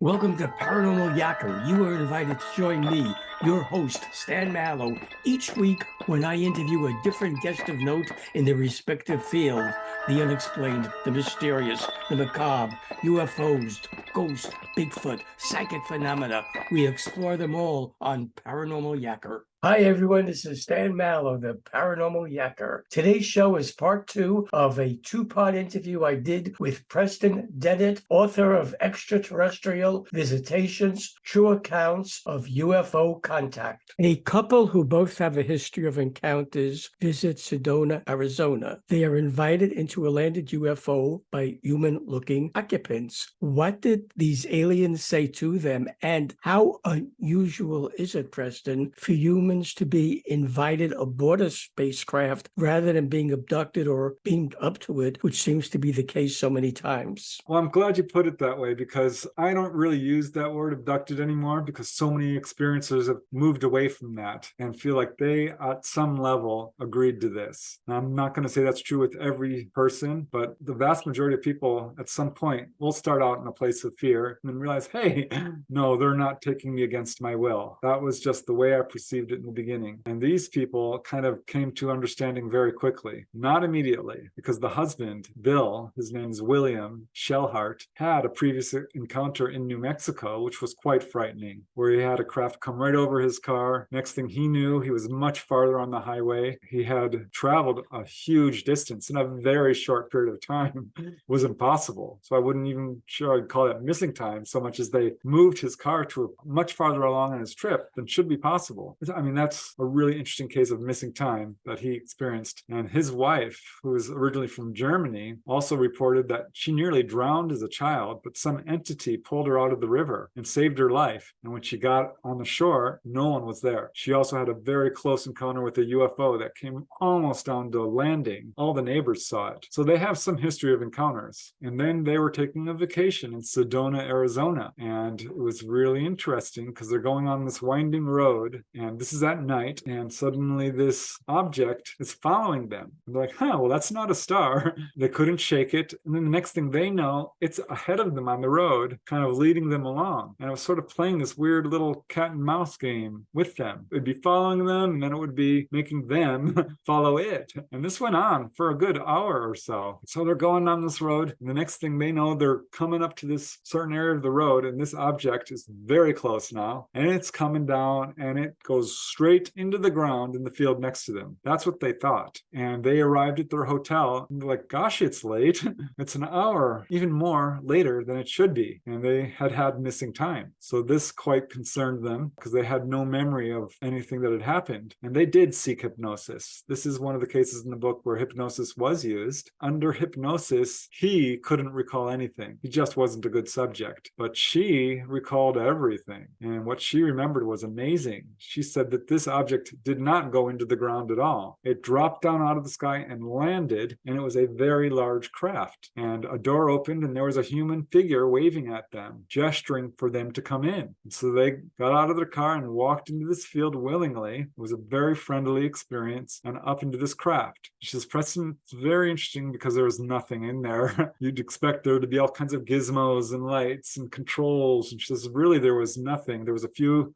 Welcome to Paranormal Yacker. You are invited to join me, your host, Stan Mallow, each week when I interview a different guest of note in their respective field. The unexplained, the mysterious, the macabre, UFOs, ghosts, Bigfoot, psychic phenomena. We explore them all on Paranormal Yacker. Hi, everyone. This is Stan Mallow, the Paranormal Yacker. Today's show is part 2 of a 2-part interview I did with Preston Dennett, author of Extraterrestrial Visitations, True Accounts of UFO Contact. A couple who both have a history of encounters visit Sedona, Arizona. They are invited into a landed UFO by human-looking occupants. What did these aliens say to them, and how unusual is it, Preston, for humans to be invited aboard a spacecraft rather than being abducted or beamed up to it, which seems to be the case so many times? Well, I'm glad you put it that way, because I don't really use that word abducted anymore, because so many experiencers have moved away from that and feel like they, at some level, agreed to this. Now, I'm not going to say that's true with every person, but the vast majority of people at some point will start out in a place of fear and then realize, hey, no, they're not taking me against my will. That was just the way I perceived it in the beginning. And these people kind of came to understanding very quickly, not immediately, because the husband, Bill, his name is William Shellhart, had a previous encounter in New Mexico, which was quite frightening, where he had a craft come right over his car. Next thing he knew, he was much farther on the highway. He had traveled a huge distance in a very short period of time. It was impossible. So I wouldn't even sure I'd call it missing time so much as they moved his car to much farther along on his trip than should be possible. I mean, that's a really interesting case of missing time that he experienced. And his wife, who was originally from Germany, also reported that she nearly drowned as a child, but some entity pulled her out of the river and saved her life. And when she got on the shore, no one was there. She also had a very close encounter with a UFO that came almost down to landing. All the neighbors saw it. So they have some history of encounters. And then they were taking a vacation in Sedona, Arizona. And it was really interesting because they're going on this winding road, and this is at night, and suddenly this object is following them. And they're like, well, that's not a star. They couldn't shake it. And then the next thing they know, it's ahead of them on the road, kind of leading them along. And I was sort of playing this weird little cat and mouse game with them. It'd be following them, and then it would be making them follow it. And this went on for a good hour or so. So they're going on this road, and the next thing they know, they're coming up to this certain area of the road, and this object is very close now, and it's coming down, and it goes straight into the ground in the field next to them. That's what they thought. And they arrived at their hotel, and they're like, gosh, it's late. It's an hour, even more later than it should be. And they had missing time. So this quite concerned them, because they had no memory of anything that had happened. And they did seek hypnosis. This is one of the cases in the book where hypnosis was used. Under hypnosis, he couldn't recall anything. He just wasn't a good subject. But she recalled everything. And what she remembered was amazing. She said that this object did not go into the ground at all. It dropped down out of the sky and landed, and it was a very large craft. And a door opened, and there was a human figure waving at them, gesturing for them to come in. And so they got out of their car and walked into this field willingly. It was a very friendly experience, and up into this craft. She says, Preston, it's very interesting because there was nothing in there. You'd expect there to be all kinds of gizmos and lights and controls. And she says, really, there was nothing. There was a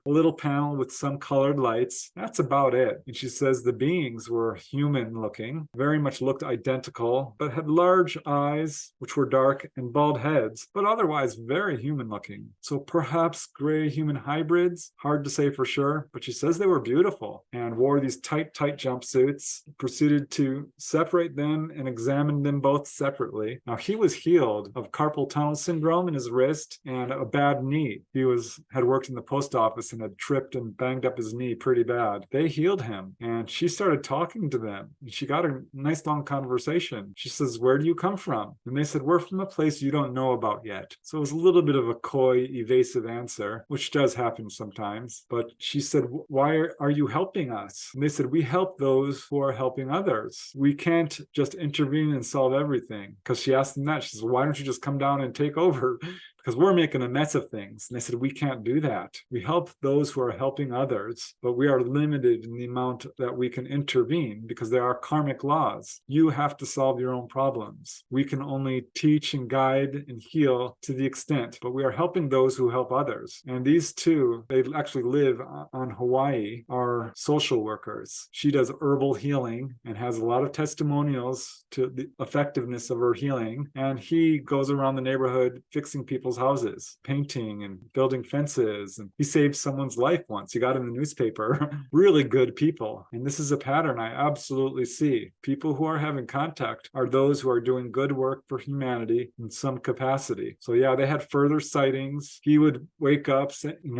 little panel with some colored lights. That's about it. And she says the beings were human looking, very much looked identical, but had large eyes, which were dark, and bald heads, but otherwise very human looking. So perhaps gray human hybrids, hard to say for sure, but she says they were beautiful and wore these tight jumpsuits, proceeded to separate them and examine them both separately. Now, he was healed of carpal tunnel syndrome in his wrist and a bad knee. He had worked in the post office and had tripped and banged up his knee pretty bad. They healed him, and she started talking to them. She got a nice long conversation. She says, where do you come from? And they said, we're from a place you don't know about yet. So it was a little bit of a coy, evasive answer, which does happen sometimes. But she said, why are you helping us? And they said, we help those who are helping others. We can't just intervene and solve everything. Because she asked them that. She says, why don't you just come down and take over? because we're making a mess of things. And they said, we can't do that. We help those who are helping others, but we are limited in the amount that we can intervene because there are karmic laws. You have to solve your own problems. We can only teach and guide and heal to the extent, but we are helping those who help others. And these two, they actually live on Hawaii, are social workers. She does herbal healing and has a lot of testimonials to the effectiveness of her healing. And he goes around the neighborhood fixing people's houses, painting and building fences. And he saved someone's life once. He got in the newspaper. Really good people. And this is a pattern I absolutely see. People who are having contact are those who are doing good work for humanity in some capacity. So yeah, they had further sightings. He would wake up,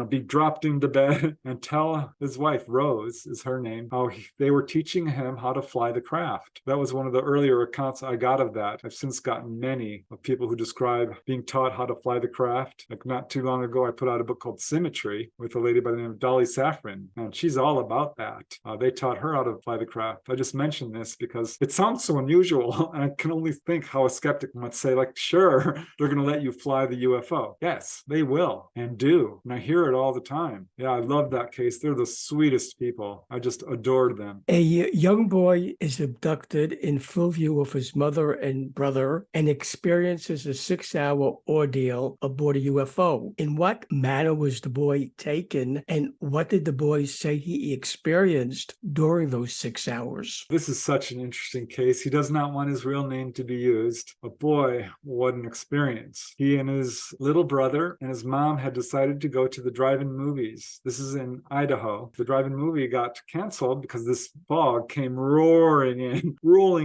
be dropped into bed and tell his wife, Rose is her name, how they were teaching him how to fly the craft. That was one of the earlier accounts I got of that. I've since gotten many of people who describe being taught how to fly the craft. Like not too long ago, I put out a book called Symmetry with a lady by the name of Dolly Safran, and she's all about that. They taught her how to fly the craft. I just mentioned this because it sounds so unusual, and I can only think how a skeptic might say, like, sure, they're going to let you fly the UFO. Yes, they will and do. And I hear it all the time. Yeah, I love that case. They're the sweetest people. I just adored them. A young boy is abducted in full view of his mother and brother and experiences a 6-hour ordeal aboard a UFO. In what manner was the boy taken, and what did the boy say he experienced during those 6 hours? This is such an interesting case. He does not want his real name to be used. But boy, what an experience. He and his little brother and his mom had decided to go to the drive-in movies. This is in Idaho. The drive-in movie got canceled because this fog came rolling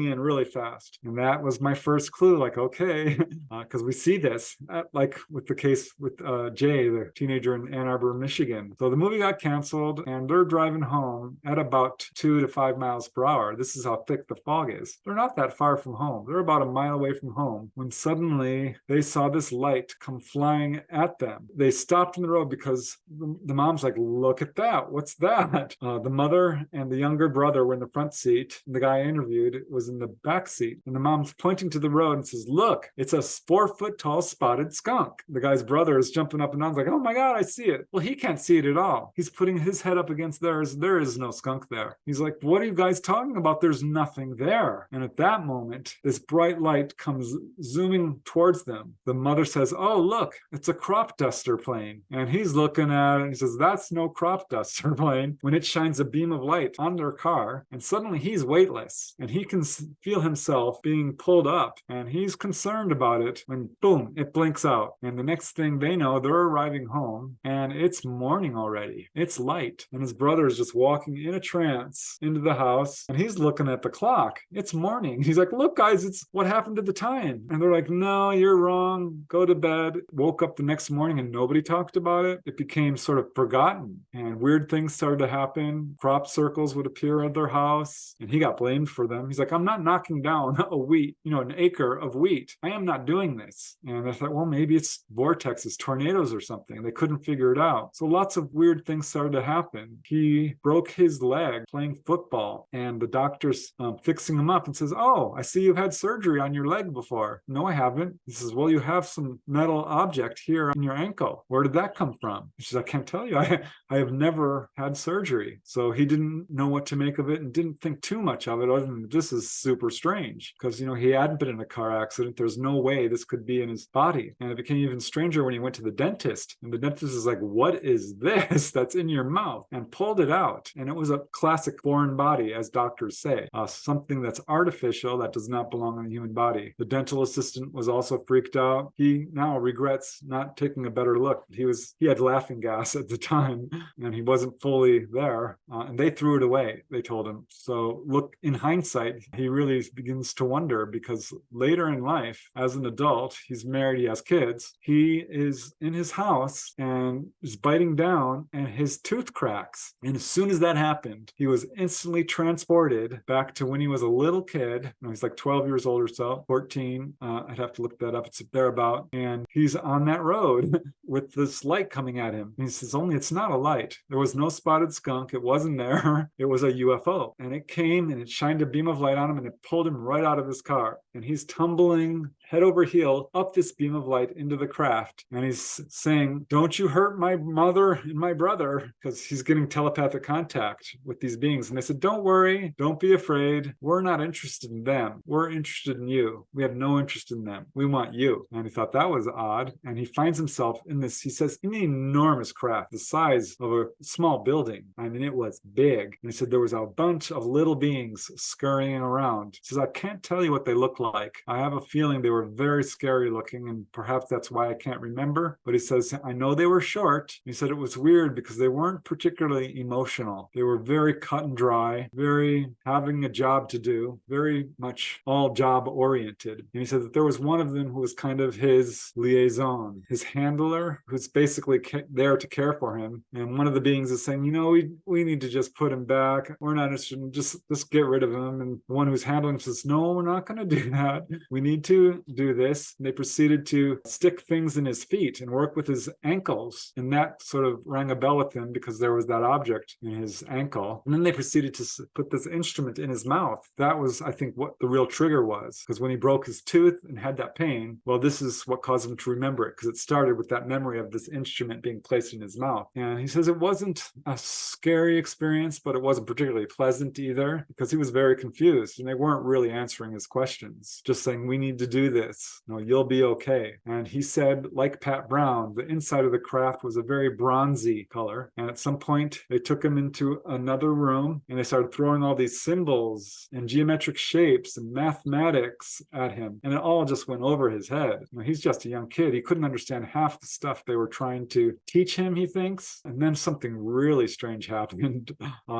in really fast. And that was my first clue, like, okay, because we see this, like with the case with Jay, the teenager in Ann Arbor, Michigan. So the movie got canceled and they're driving home at about 2 to 5 miles per hour. This is how thick the fog is. They're not that far from home. They're about a mile away from home when suddenly they saw this light come flying at them. They stopped in the road because the mom's like, look at that. What's that? The mother and the younger brother were in the front seat. And the guy I interviewed was in the back seat. And the mom's pointing to the road and says, look, it's a 4-foot tall spotted skunk. The guy's brother is jumping up and down. He's like, oh my God, I see it. Well, he can't see it at all. He's putting his head up against theirs. There is no skunk there. He's like, what are you guys talking about? There's nothing there. And at that moment, this bright light comes zooming towards them. The mother says, oh, look, it's a crop duster plane. And he's looking at it and he says, that's no crop duster plane. When it shines a beam of light on their car, and suddenly he's weightless and he can feel himself being pulled up, and he's concerned about it when boom, it blinks out. And the next thing they know, they're arriving home and it's morning already. It's light. And his brother is just walking in a trance into the house and he's looking at the clock. It's morning. He's like, look, guys, it's what happened to the time. And they're like, no, you're wrong. Go to bed. Woke up the next morning and nobody talked about it. It became sort of forgotten and weird things started to happen. Crop circles would appear at their house and he got blamed for them. He's like, I'm not knocking down an acre of wheat. I am not doing this. And I thought, well, maybe it's vortexes, tornadoes or something. They couldn't figure it out. So lots of weird things started to happen. He broke his leg playing football and the doctor's fixing him up and says, oh, I see you've had surgery on your leg before. No, I haven't. He says, well, you have some metal object here on your ankle. Where did that come from? She says, I can't tell you. I have never had surgery. So he didn't know what to make of it and didn't think too much of it other than this is super strange because, he hadn't been in a car accident. There's no way this could be in his body. And it became even stranger when he went to the dentist and the dentist is like, what is this that's in your mouth? And pulled it out. And it was a classic foreign body, as doctors say, something that's artificial that does not belong in the human body. The dental assistant was also freaked out. He now regrets not taking a better look. He had laughing gas at the time and he wasn't fully there. And they threw it away, they told him. So look, in hindsight, he really begins to wonder because later in life, as an adult, he's married, he has kids, he is in his house and is biting down and his tooth cracks. And as soon as that happened, he was instantly transported back to when he was a little kid. He's like 12 years old or so, 14. I'd have to look that up. It's thereabout. And he's on that road with this light coming at him. And he says, only it's not a light. There was no spotted skunk. It wasn't there. It was a UFO. And it came and it shined a beam of light on him and it pulled him right out of his car. And he's tumbling head over heel up this beam of light into the craft. And he's saying, don't you hurt my mother and my brother, because he's getting telepathic contact with these beings. And they said, don't worry, don't be afraid. We're not interested in them. We're interested in you. We have no interest in them. We want you. And he thought that was odd. And he finds himself in this, he says, in an enormous craft, the size of a small building. I mean, it was big. And he said there was a bunch of little beings scurrying around. He says, I can't tell you what they look like. I have a feeling they were very scary looking, and perhaps that's why I can't remember. But he says, I know they were short. He said it was weird because they weren't particularly emotional. They were very cut and dry, very having a job to do, very much all job oriented. And he said that there was one of them who was kind of his liaison, his handler, who's basically there to care for him. And one of the beings is saying, you know, we need to just put him back. We're not interested in just get rid of him. And the one who's handling says, no, we're not going to do that. We need to do this. And they proceeded to stick things in his feet and work with his ankles. And that sort of rang a bell with him because there was that object in his ankle. And then they proceeded to put this instrument in his mouth. That was, I think, what the real trigger was. Because when he broke his tooth and had that pain, well, this is what caused him to remember it, because it started with that memory of this instrument being placed in his mouth. And he says it wasn't a scary experience, but it wasn't particularly pleasant either, because he was very confused and they weren't really answering his questions, just saying, we need to do this. No, you'll be okay. And he said, like Pat Brown, the inside of the craft was a very bronzy color. And at some point, they took him into another room and they started throwing all these symbols and geometric shapes and mathematics at him. And it all just went over his head. You know, he's just a young kid. He couldn't understand half the stuff they were trying to teach him, he thinks. And then something really strange happened.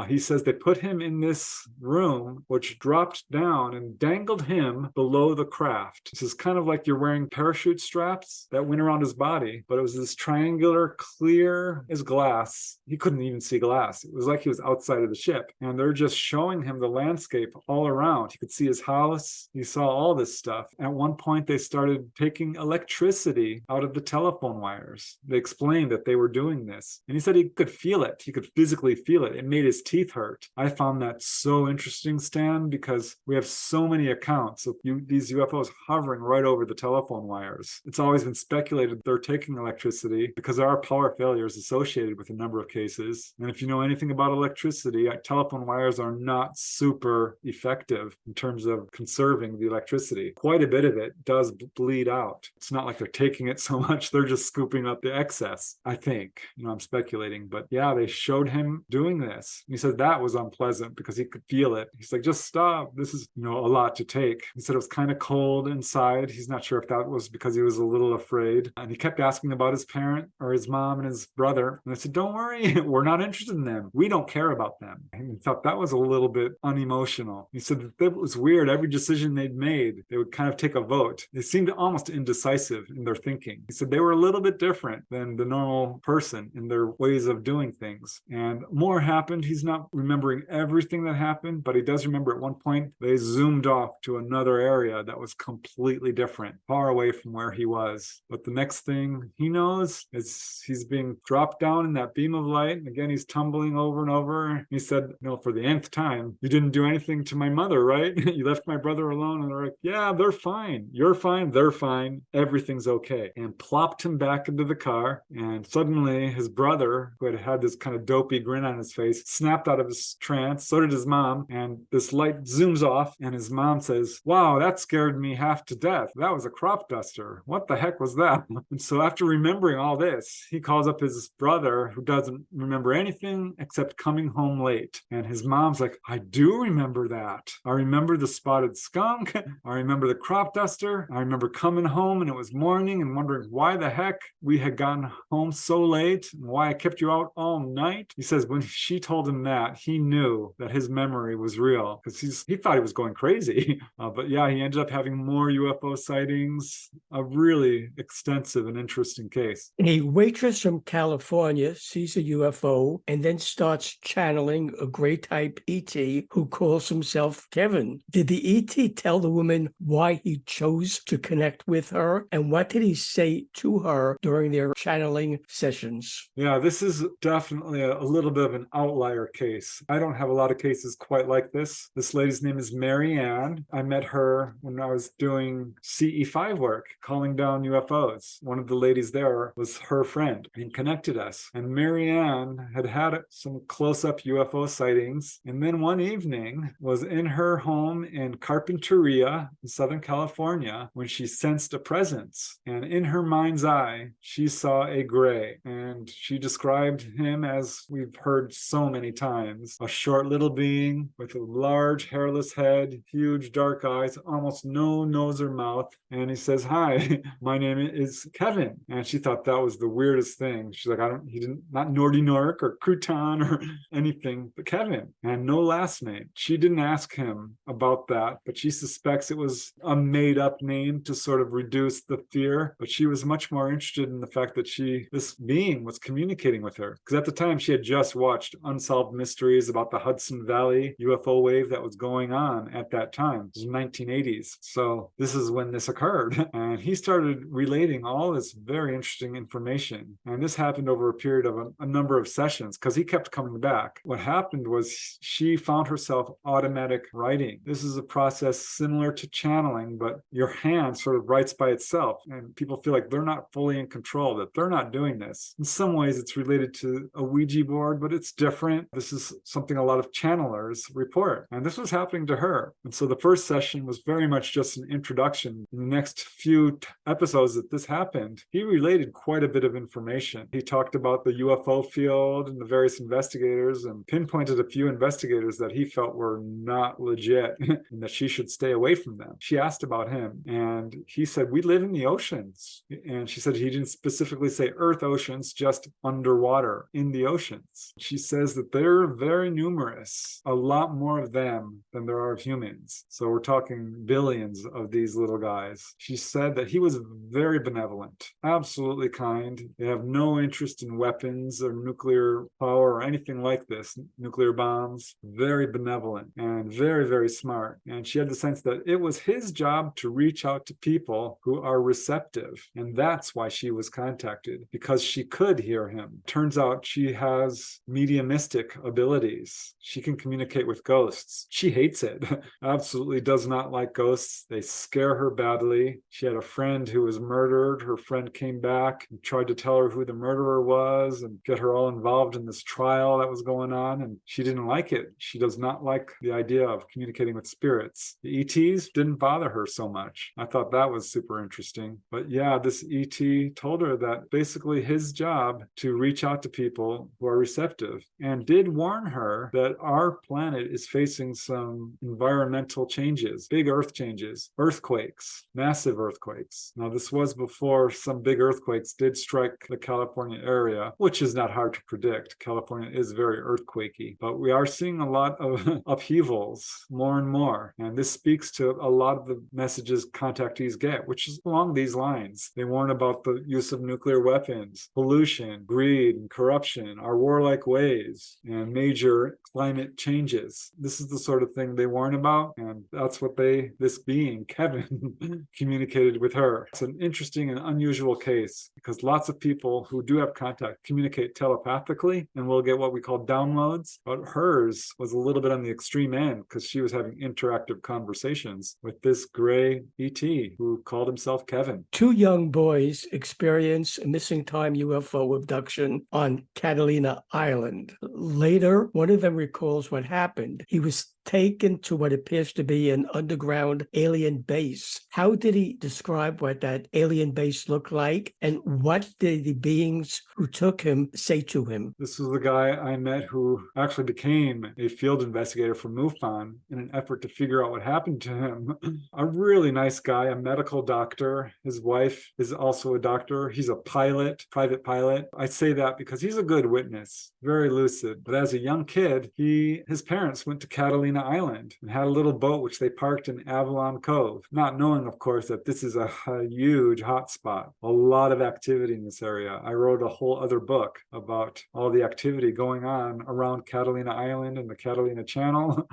He says they put him in this room, which dropped down and dangled him below the craft. This is kind of like you're wearing parachute straps that went around his body, but it was this triangular, clear as glass. He couldn't even see glass. It was like he was outside of the ship. And they're just showing him the landscape all around. He could see his house. He saw all this stuff. At one point, they started taking electricity out of the telephone wires. They explained that they were doing this. And he said he could feel it. He could physically feel it. It made his teeth hurt. I found that so interesting, Stan, because we have so many accounts of these UFOs hovering right over the telephone wires. It's always been speculated they're taking electricity because there are power failures associated with a number of cases. And if you know anything about electricity, telephone wires are not super effective in terms of conserving the electricity. Quite a bit of it does bleed out. It's not like they're taking it so much, they're just scooping up the excess, I think. You know, I'm speculating, but yeah, they showed him doing this. He said that was unpleasant because he could feel it. He's like, just stop. This is, you know, a lot to take. He said it was kind of cold inside. He's not sure if that was because he was a little afraid. And he kept asking about his parent or his mom and his brother. And I said, don't worry, we're not interested in them. We don't care about them. And he thought that was a little bit unemotional. He said that was weird. Every decision they'd made, they would kind of take a vote. They seemed almost indecisive in their thinking. He said they were a little bit different than the normal person in their ways of doing things. And more happened. He's not remembering everything that happened, but he does remember at one point they zoomed off to another area that was completely different, far away from where he was. But the next thing he knows is he's being dropped down in that beam of light. And again, he's tumbling over and over. He said, you know, for the nth time, you didn't do anything to my mother, right? You left my brother alone. And they're like, yeah, they're fine. You're fine. They're fine. Everything's okay. And plopped him back into the car. And suddenly his brother, who had this kind of dopey grin on his face, snapped out of his trance. So did his mom. And this light zooms off. And his mom says, wow, that scared me half to death. That was a crop duster. What the heck was that? And so after remembering all this, he calls up his brother, who doesn't remember anything except coming home late. And his mom's like, I do remember that. I remember the spotted skunk. I remember the crop duster. I remember coming home and it was morning and wondering why the heck we had gotten home so late and why I kept you out all night. He says when she told him that, he knew that his memory was real because he thought he was going crazy. But yeah, he ended up having more UFO sightings. A really extensive and interesting case. A waitress from California sees a UFO and then starts channeling a gray type ET who calls himself Kevin. Did the ET tell the woman why he chose to connect with her? And what did he say to her during their channeling sessions? Yeah, this is definitely a little bit of an outlier case. I don't have a lot of cases quite like this. This lady's name is Mary Ann. I met her when I was doing doing CE5 work, calling down UFOs. One of the ladies there was her friend and connected us. And Marianne had some close-up UFO sightings. And then one evening was in her home in Carpinteria in Southern California when she sensed a presence. And in her mind's eye, she saw a gray. And she described him as we've heard so many times, a short little being with a large hairless head, huge dark eyes, almost no nose or mouth. And he says, "Hi, my name is Kevin." And she thought that was the weirdest thing. She's like, not Nordy Nork or Crouton or anything, but Kevin, and no last name. She didn't ask him about that, but she suspects it was a made up name to sort of reduce the fear. But she was much more interested in the fact that this being was communicating with her. Because at the time she had just watched Unsolved Mysteries about the Hudson Valley UFO wave that was going on at that time. It was 1980s. So this is when this occurred. And he started relating all this very interesting information. And this happened over a period of a number of sessions because he kept coming back. What happened was she found herself automatic writing. This is a process similar to channeling, but your hand sort of writes by itself. And people feel like they're not fully in control, that they're not doing this. In some ways, it's related to a Ouija board, but it's different. This is something a lot of channelers report. And this was happening to her. And so the first session was very much just an introduction. In the next few episodes that this happened, he related quite a bit of information. He talked about the UFO field and the various investigators and pinpointed a few investigators that he felt were not legit and that she should stay away from them. She asked about him and he said, "We live in the oceans." And she said he didn't specifically say earth oceans, just underwater in the oceans. She says that they're very numerous, a lot more of them than there are of humans. So we're talking billions of these little guys. She said that he was very benevolent, absolutely kind. They have no interest in weapons or nuclear power or anything like this, nuclear bombs. Very benevolent and very, very smart. And she had the sense that it was his job to reach out to people who are receptive. And that's why she was contacted, because she could hear him. Turns out she has mediumistic abilities. She can communicate with ghosts. She hates it. Absolutely does not like ghosts. They scare her badly. She had a friend who was murdered. Her friend came back and tried to tell her who the murderer was and get her all involved in this trial that was going on. And she didn't like it. She does not like the idea of communicating with spirits. The ETs didn't bother her so much. I thought that was super interesting. But yeah, this ET told her that basically his job to reach out to people who are receptive, and did warn her that our planet is facing some environmental changes, big earth changes, earthquakes, massive earthquakes. Now, this was before some big earthquakes did strike the California area, which is not hard to predict. California is very earthquakey, but we are seeing a lot of upheavals more and more. And this speaks to a lot of the messages contactees get, which is along these lines. They warn about the use of nuclear weapons, pollution, greed, and corruption, our warlike ways, and major climate changes. This is the sort of thing they warn about, and that's what this being, Kevin, communicated with her. It's an interesting and unusual case because lots of people who do have contact communicate telepathically and will get what we call downloads, but hers was a little bit on the extreme end because she was having interactive conversations with this gray ET who called himself Kevin. Two young boys experience a missing time UFO abduction on Catalina Island. Later, one of them recalls what happened. He was taken to what appears to be an underground alien base. How did he describe what that alien base looked like? And what did the beings who took him say to him? This was the guy I met who actually became a field investigator for MUFON in an effort to figure out what happened to him. A really nice guy, a medical doctor. His wife is also a doctor. He's a pilot, private pilot. I say that because he's a good witness, very lucid. But as a young kid, his parents went to Catalina Island and had a little boat which they parked in Avalon Cove, not knowing, of course, that this is a huge hot spot, a lot of activity in this area. I wrote a whole other book about all the activity going on around Catalina Island and the Catalina Channel.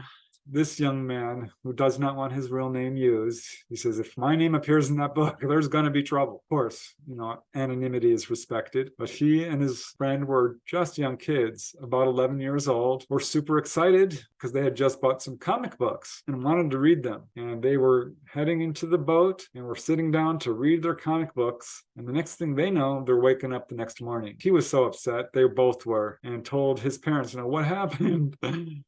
this young man who does not want his real name used, he says, if my name appears in that book, there's going to be trouble. Of course, anonymity is respected, but he and his friend were just young kids, about 11 years old, were super excited because they had just bought some comic books and wanted to read them. And they were heading into the boat and were sitting down to read their comic books. And the next thing they know, they're waking up the next morning. He was so upset, they both were, and told his parents, what happened?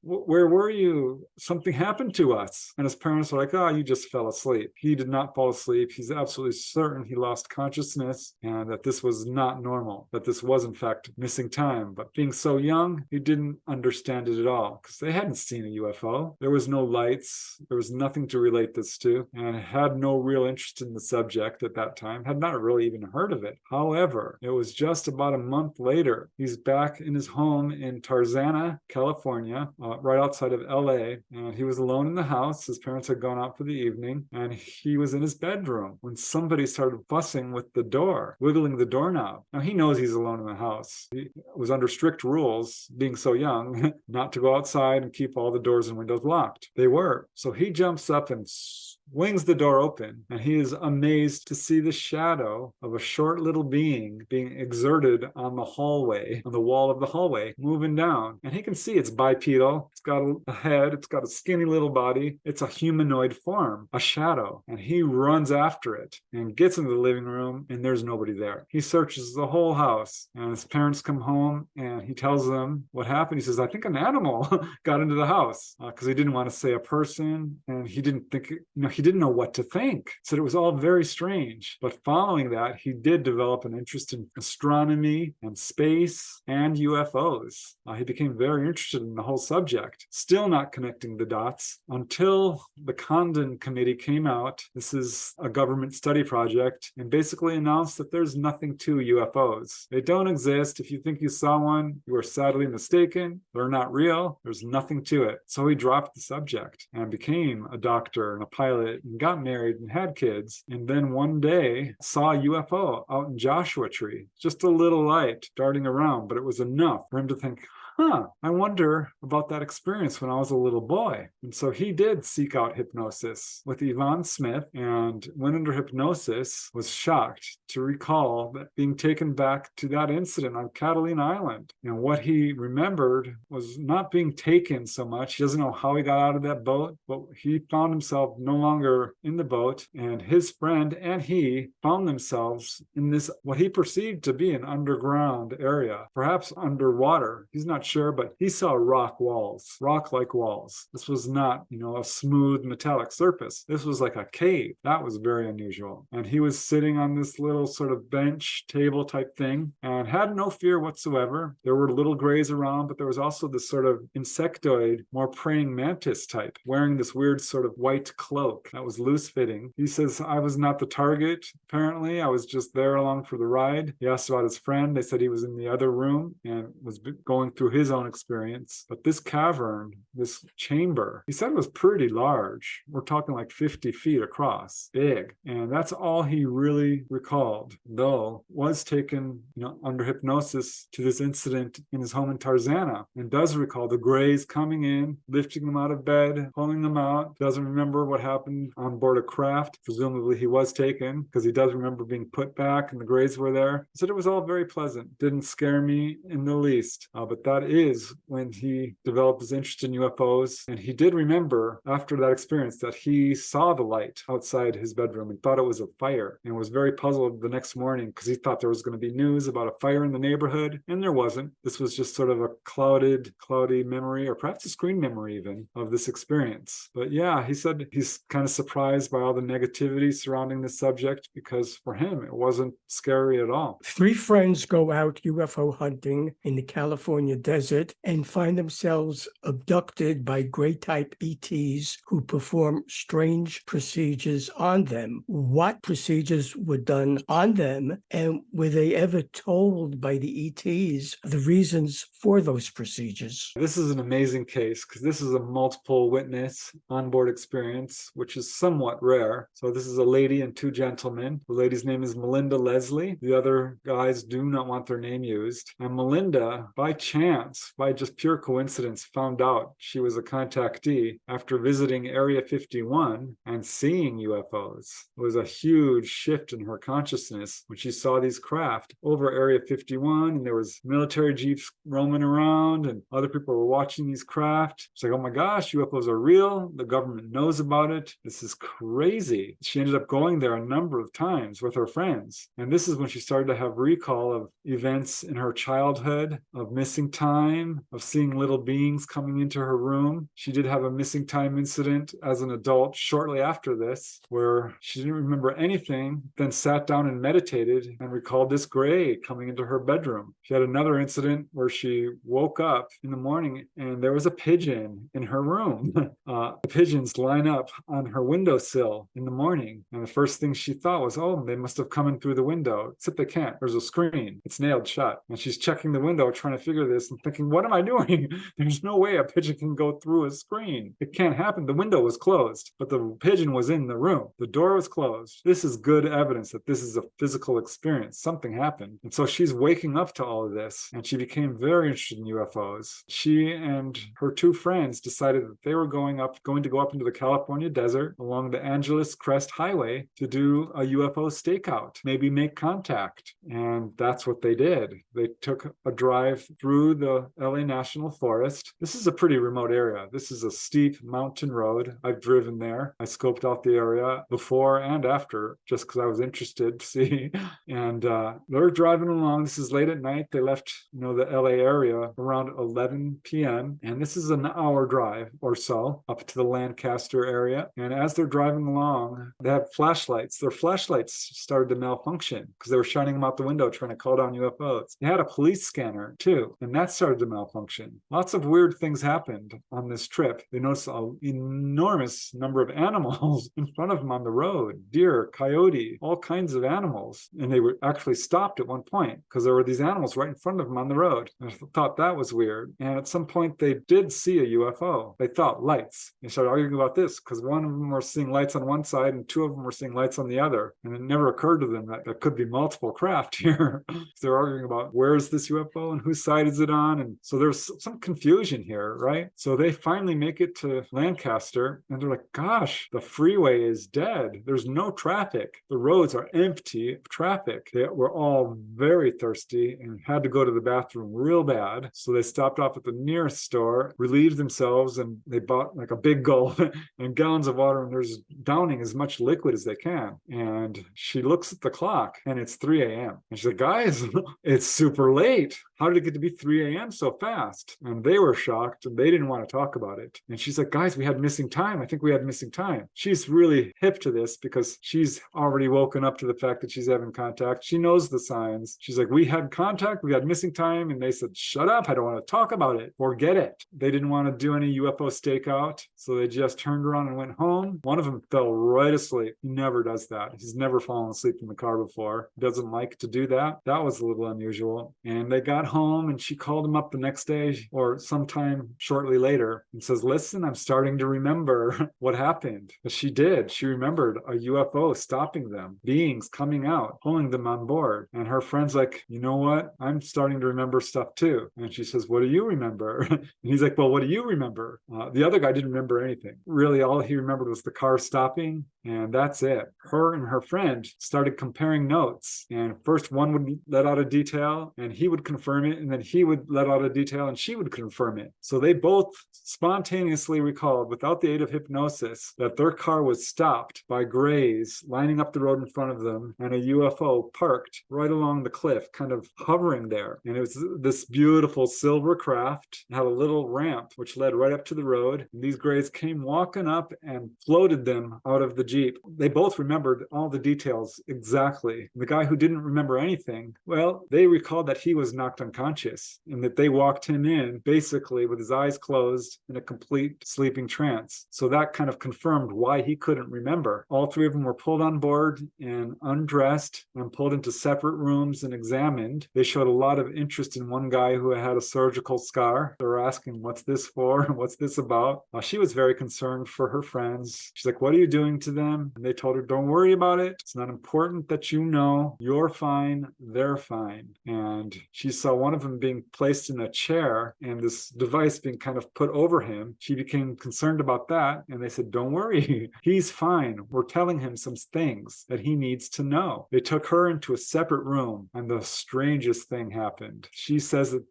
Where were you? Something happened to us. And his parents were like, oh, you just fell asleep. He did not fall asleep. He's absolutely certain he lost consciousness and that this was not normal, that this was in fact missing time. But being so young, he didn't understand it at all because they hadn't seen a UFO. There was no lights. There was nothing to relate this to, and had no real interest in the subject at that time, had not really even heard of it. However, it was just about a month later, he's back in his home in Tarzana, California, right outside of LA, and he was alone in the house. His parents had gone out for the evening, and he was in his bedroom when somebody started fussing with the door, wiggling the doorknob. Now, he knows he's alone in the house. He was under strict rules, being so young, not to go outside and keep all the doors and windows locked. They were. So he jumps up and swings the door open, and he is amazed to see the shadow of a short little being being exerted on the hallway, on the wall of the hallway, moving down. And he can see it's bipedal, it's got a head, it's got a skinny little body, it's a humanoid form, a shadow. And he runs after it and gets into the living room, and there's nobody there. He searches the whole house, and his parents come home, and he tells them what happened. He says, I think an animal got into the house, because he didn't want to say a person, and he didn't think, he didn't know what to think. So it was all very strange. But following that, he did develop an interest in astronomy and space and UFOs. He became very interested in the whole subject, still not connecting the dots until the Condon Committee came out. This is a government study project, and basically announced that there's nothing to UFOs. They don't exist. If you think you saw one, you are sadly mistaken. They're not real. There's nothing to it. So he dropped the subject and became a doctor and a pilot and got married and had kids. And then one day saw a UFO out in Joshua Tree, just a little light darting around, but it was enough for him to think, I wonder about that experience when I was a little boy. And so he did seek out hypnosis with Yvonne Smith, and went under hypnosis, was shocked to recall that being taken back to that incident on Catalina Island. And what he remembered was not being taken so much. He doesn't know how he got out of that boat, but he found himself no longer in the boat, and his friend and he found themselves in this, what he perceived to be an underground area, perhaps underwater. He's not sure, but he saw rock-like walls. This was not, a smooth metallic surface. This was like a cave. That was very unusual. And he was sitting on this little sort of bench, table type thing, and had no fear whatsoever. There were little grays around, but there was also this sort of insectoid, more praying mantis type, wearing this weird sort of white cloak that was loose-fitting. He says, I was not the target, apparently. I was just there along for the ride. He asked about his friend. They said he was in the other room and was going through his own experience. But this cavern, this chamber, he said it was pretty large. We're talking like 50 feet across, big. And that's all he really recalled, though was taken, under hypnosis to this incident in his home in Tarzana, and does recall the Greys coming in, lifting them out of bed, pulling them out. Doesn't remember what happened on board a craft. Presumably he was taken, because he does remember being put back and the Greys were there. He said it was all very pleasant. Didn't scare me in the least. But that is when he developed his interest in UFOs. And he did remember after that experience that he saw the light outside his bedroom and thought it was a fire, and was very puzzled the next morning because he thought there was going to be news about a fire in the neighborhood, and there wasn't. This was just sort of a cloudy memory, or perhaps a screen memory even, of this experience. But yeah, he said he's kind of surprised by all the negativity surrounding the subject, because for him it wasn't scary at all. 3 friends go out UFO hunting in the California desert and find themselves abducted by gray-type ETs who perform strange procedures on them. What procedures were done on them, and were they ever told by the ETs the reasons for those procedures? This is an amazing case, because this is a multiple witness onboard experience, which is somewhat rare. So this is a lady and 2 gentlemen. The lady's name is Melinda Leslie. The other guys do not want their name used. And Melinda, by chance, chance, by just pure coincidence, found out she was a contactee after visiting Area 51 and seeing UFOs. It was a huge shift in her consciousness when she saw these craft over Area 51, and there was military jeeps roaming around and other people were watching these craft. She's like, oh my gosh, UFOs are real. The government knows about it. This is crazy. She ended up going there a number of times with her friends. And this is when she started to have recall of events in her childhood, of missing time, of seeing little beings coming into her room. She did have a missing time incident as an adult shortly after this, where she didn't remember anything, then sat down and meditated and recalled this gray coming into her bedroom. She had another incident where she woke up in the morning and there was a pigeon in her room. The pigeons line up on her windowsill in the morning. And the first thing she thought was, oh, they must have come in through the window, except they can't. There's a screen. It's nailed shut. And she's checking the window, trying to figure this and thinking, what am I doing? There's no way a pigeon can go through a screen. It can't happen. The window was closed, but the pigeon was in the room. The door was closed. This is good evidence that this is a physical experience. Something happened. And so she's waking up to all of this, and she became very interested in UFOs. She and her two friends decided that they were going to go up into the California desert along the Angeles Crest Highway to do a UFO stakeout, maybe make contact. And that's what they did. They took a drive through the LA National Forest. This is a pretty remote area. This is a steep mountain road. I've driven there. I scoped out the area before and after just because I was interested to see. And they're driving along. This is late at night. They left, the LA area around 11 p.m. And this is an hour drive or so up to the Lancaster area. And as they're driving along, they have flashlights. Their flashlights started to malfunction because they were shining them out the window trying to call down UFOs. They had a police scanner too, and that started to malfunction. Lots of weird things happened on this trip. They noticed an enormous number of animals in front of them on the road, deer, coyote, all kinds of animals. And they were actually stopped at one point because there were these animals right in front of them on the road. And I thought that was weird. And at some point they did see a UFO. They thought lights. They started arguing about this because one of them were seeing lights on one side and two of them were seeing lights on the other. And it never occurred to them that there could be multiple craft here. They're arguing about where is this UFO and whose side is it on? And so there's some confusion here, right? So they finally make it to Lancaster and they're like, gosh, the freeway is dead. There's no traffic. The roads are empty of traffic. They were all very thirsty and had to go to the bathroom real bad. So they stopped off at the nearest store, relieved themselves, and they bought like a big gulp and gallons of water, and there's downing as much liquid as they can. And she looks at the clock and it's 3 a.m. And she's like, guys, it's super late. How did it get to be 3 a.m. so fast? And they were shocked and they didn't want to talk about it. And she's like, guys, we had missing time. I think we had missing time. She's really hip to this because she's already woken up to the fact that she's having contact. She knows the signs. She's like, we had contact, we had missing time. And they said, shut up. I don't want to talk about it. Forget it. They didn't want to do any UFO stakeout. So they just turned around and went home. One of them fell right asleep. He never does that. He's never fallen asleep in the car before. He doesn't like to do that. That was a little unusual. And they got home and she called him up the next day or sometime shortly later and says, listen, I'm starting to remember what happened. But she did. She remembered a UFO stopping them, beings coming out, pulling them on board. And her friend's like, you know what? I'm starting to remember stuff too. And she says, what do you remember? And he's like, well, what do you remember? The other guy didn't remember anything. Really, all he remembered was the car stopping. And that's it. Her and her friend started comparing notes. And first one would let out a detail and he would confirm it. And then he would let out a detail and she would confirm it. So they both spontaneously recalled, without the aid of hypnosis, that their car was stopped by grays lining up the road in front of them and a UFO parked right along the cliff, kind of hovering there. And it was this beautiful silver craft. It had a little ramp which led right up to the road. And these grays came walking up and floated them out of the Jeep. They both remembered all the details exactly. The guy who didn't remember anything, well, they recalled that he was knocked unconscious and that they walked him in basically with his eyes closed in a complete sleeping trance. So that kind of confirmed why he couldn't remember. All three of them were pulled on board and undressed and pulled into separate rooms and examined. They showed a lot of interest in one guy who had a surgical scar. They were asking, what's this for? What's this about? She was very concerned for her friends. She's like, what are you doing to them? And they told her, don't worry about it. It's not important that you know. You're fine. They're fine. And she saw one of them being placed in a chair and this device being kind of put over him, she became concerned about that. And they said, don't worry, he's fine. We're telling him some things that he needs to know. They took her into a separate room and the strangest thing happened. She says that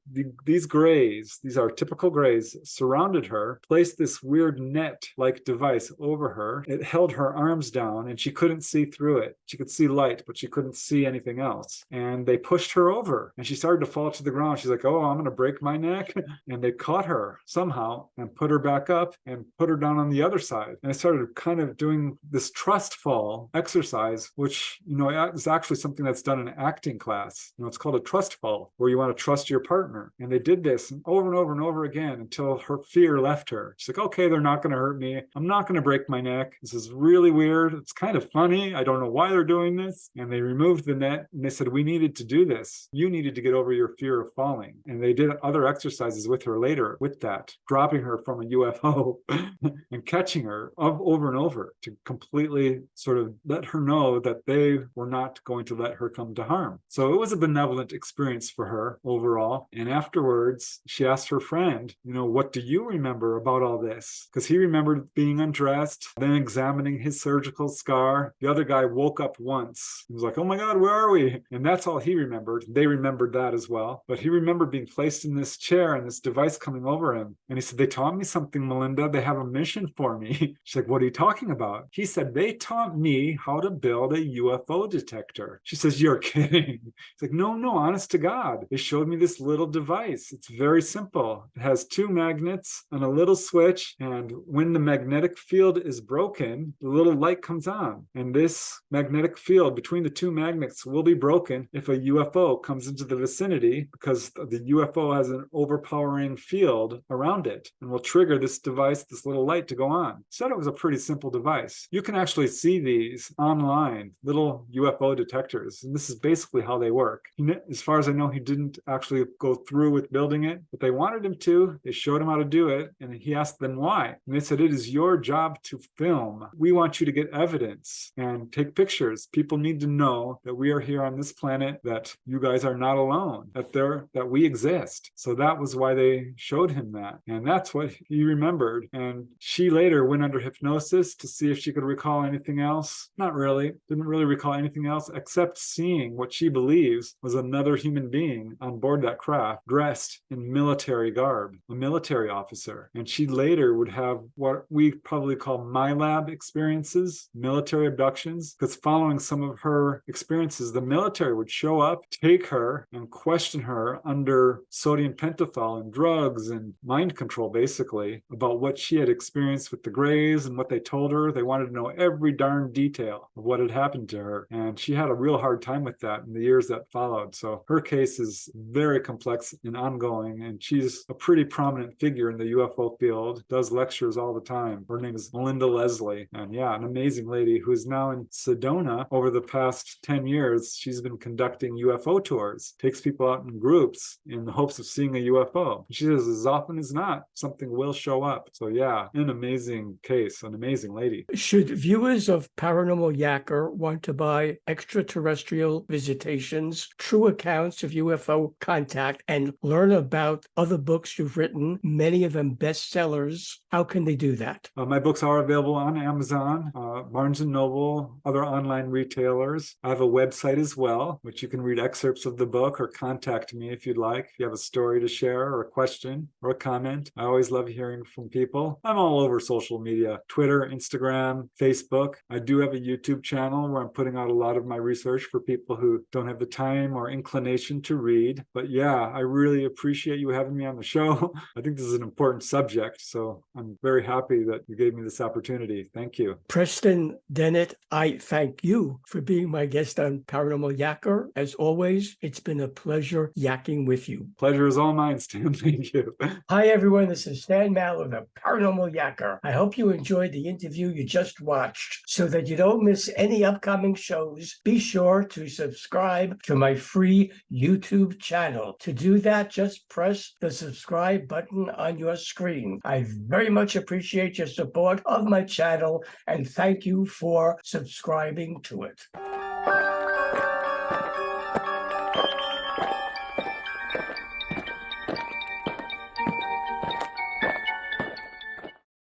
these grays, these are typical grays, surrounded her, placed this weird net-like device over her. It held her arms down and she couldn't see through it. She could see light, but she couldn't see anything else. And they pushed her over and she started to fall to the ground. She's like, oh, I'm going to break my neck. And they caught her somehow and put her back up and put her down on the other side. And I started kind of doing this trust fall exercise, which, is actually something that's done in acting class. It's called a trust fall, where you want to trust your partner. And they did this over and over and over again until her fear left her. She's like, okay, they're not going to hurt me. I'm not going to break my neck. This is really weird. It's kind of funny. I don't know why they're doing this. And they removed the net and they said, we needed to do this. You needed to get over your fear of falling. And they did other exercises with her later with that, dropping her from a UFO and catching her over and over to completely sort of let her know that they were not going to let her come to harm. So it was a benevolent experience for her overall. And afterwards, she asked her friend, what do you remember about all this? Because he remembered being undressed, then examining his surgical scar. The other guy woke up once. He was like, oh my God, where are we? And that's all he remembered. They remembered that as well. But he remembered being placed in this chair and this device coming over him. And he said, they taught me something, Melinda. They have a mission for me. She's like, what are you talking about? He said, they taught me how to build a UFO detector. She says, you're kidding. It's like, no, honest to God. They showed me this little device. It's very simple. It has two magnets and a little switch. And when the magnetic field is broken, the little light comes on. And this magnetic field between the two magnets will be broken if a UFO comes into the vicinity, because the UFO has an overpowering field around it and will trigger this device, this little light to go on. Said it was a pretty simple device. You can actually see these online, little UFO detectors. And this is basically how they work. As far as I know, he didn't actually go through with building it, but they wanted him to. They showed him how to do it. And he asked them why. And they said, it is your job to film. We want you to get evidence and take pictures. People need to know that we are here on this planet, that you guys are not alone, that we exist. So that was why they showed him that. And that's what he remembered. And she later went under hypnosis to see if she could recall anything else. Not really. Didn't really recall anything else except seeing what she believes was another human being on board that craft, dressed in military garb, a military officer. And she later would have what we probably call MyLab experiences, military abductions, because following some of her experiences, the military would show up, take her, and question her under sodium pentothal and drugs and mind control, basically, about what she had experienced with the Greys and what they told her. They wanted to know every darn detail of what had happened to her. And she had a real hard time with that in the years that followed. So her case is very complex and ongoing, and she's a pretty prominent figure in the UFO field, does lectures all the time. Her name is Melinda Leslie. And yeah, an amazing lady who is now in Sedona. Over the past 10 years, she's been conducting UFO tours, takes people out in groups in the hopes of seeing a UFO. She says, as often as not, something will show up. So yeah, an amazing case, an amazing lady. Should viewers of Paranormal Yacker want to buy Extraterrestrial Visitations, True Accounts of UFO Contact, and learn about other books you've written, many of them bestsellers, how can they do that? My books are available on Amazon, Barnes & Noble, other online retailers. I have a website as well, which you can read excerpts of the book or contact me if you'd like. If you have a story to share or a question or a comment, I always love hearing from people. I'm all over social media, Twitter, Instagram, Facebook. I do have a YouTube channel where I'm putting out a lot of my research for people who don't have the time or inclination to read. But yeah, I really appreciate you having me on the show. I think this is an important subject, so I'm very happy that you gave me this opportunity. Thank you. Preston Dennett, I thank you for being my guest on Paranormal Yacker. As always, it's been a pleasure yakking with you. Pleasure is all mine, Stan. Thank you. Hi, everyone. This is Stan Mallow, the Paranormal Yacker. I hope you enjoyed the interview you just watched. So that you don't miss any upcoming shows, be sure to subscribe to my free YouTube channel. To do that, just press the subscribe button on your screen. I very much appreciate your support of my channel and thank you for subscribing to it.